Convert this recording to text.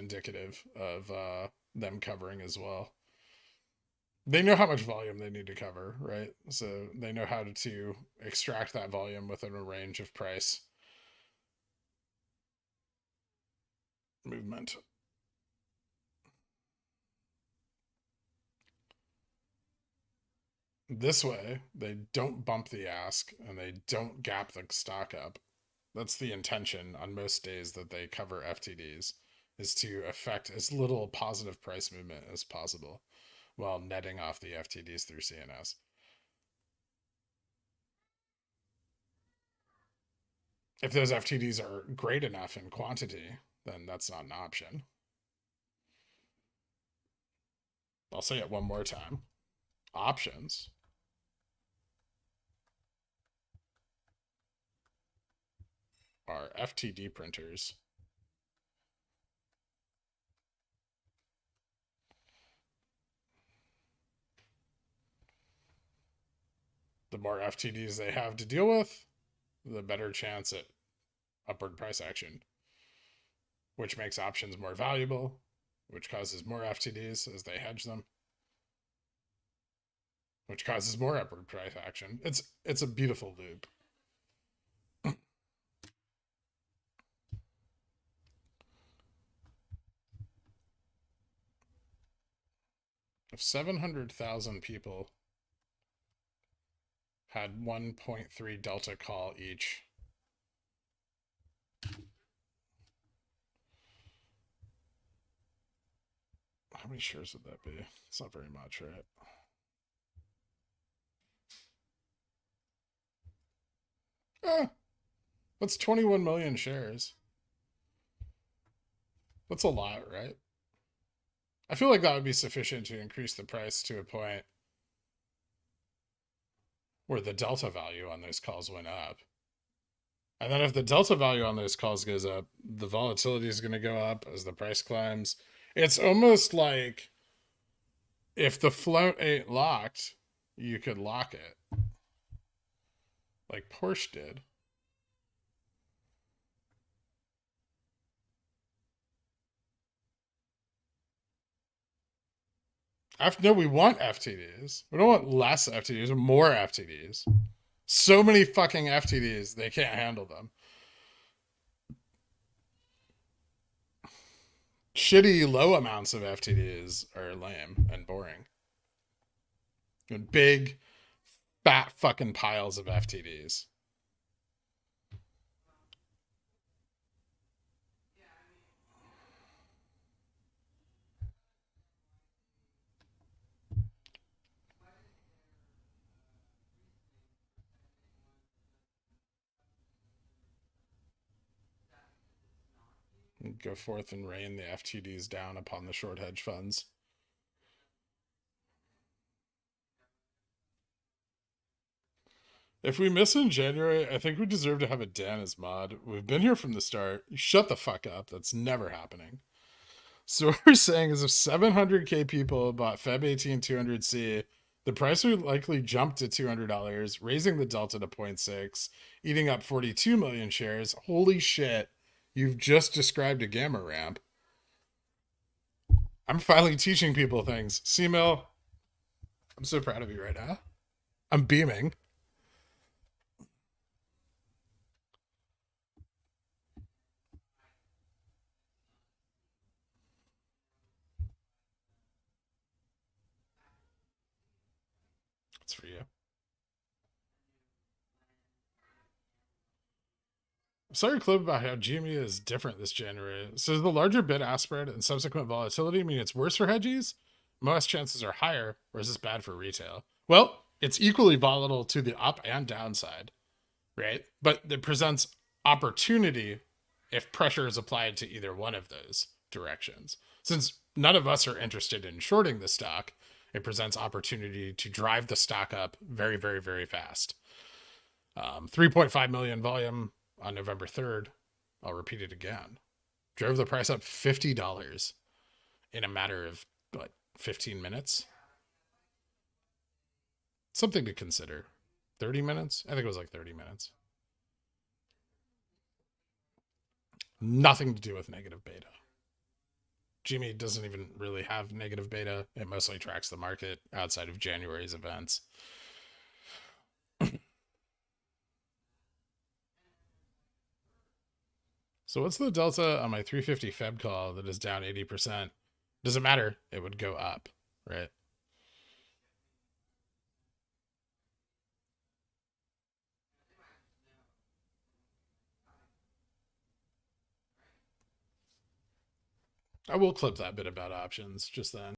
indicative of them covering as well. They know how much volume they need to cover, right? So they know how to extract that volume within a range of price movement. This way, they don't bump the ask and they don't gap the stock up. That's the intention on most days that they cover FTDs, is to affect as little positive price movement as possible while netting off the FTDs through CNS. If those FTDs are great enough in quantity, then that's not an option. I'll say it one more time. Options are FTD printers. The more FTDs they have to deal with, the better chance at upward price action, which makes options more valuable, which causes more FTDs as they hedge them, which causes more upward price action. It's a beautiful loop. If 700,000 people had 1.3 delta call each, how many shares would that be? It's not very much, right? That's 21 million shares. That's a lot, right? I feel like that would be sufficient to increase the price to a point where the delta value on those calls went up. And then if the delta value on those calls goes up, the volatility is going to go up as the price climbs. It's almost like if the float ain't locked, you could lock it. Like Porsche did. No, we want FTDs. We don't want less FTDs or more FTDs. So many fucking FTDs, they can't handle them. Shitty low amounts of FTDs are lame and boring. And big, fat fucking piles of FTDs. Go forth and rain the FTDs down upon the short hedge funds. If we miss in January, I think we deserve to have a Dan as mod. We've been here from the start. You shut the fuck up. That's never happening. So what we're saying is if 700k people bought Feb 18 200C, the price would likely jump to $200, raising the delta to 0.6, eating up 42 million shares. Holy shit. You've just described a gamma ramp. I'm finally teaching people things. C-Mill, I'm so proud of you right now. I'm beaming. It's for you. I saw your clip about how GME is different this January. So does the larger bid-ask spread and subsequent volatility mean it's worse for hedgies? MOASS chances are higher, or is this bad for retail? Well, it's equally volatile to the up and downside, right? But it presents opportunity if pressure is applied to either one of those directions. Since none of us are interested in shorting the stock, it presents opportunity to drive the stock up very, very, very fast. 3.5 million volume on November 3rd. I'll repeat it again. Drove the price up $50 in a matter of like 15 minutes. Something to consider. 30 minutes? I think it was like 30 minutes. Nothing to do with negative beta. GME doesn't even really have negative beta. It mostly tracks the market outside of January's events. So what's the delta on my 350 Feb call that is down 80%? Doesn't matter. It would go up, right? I will clip that bit about options just then.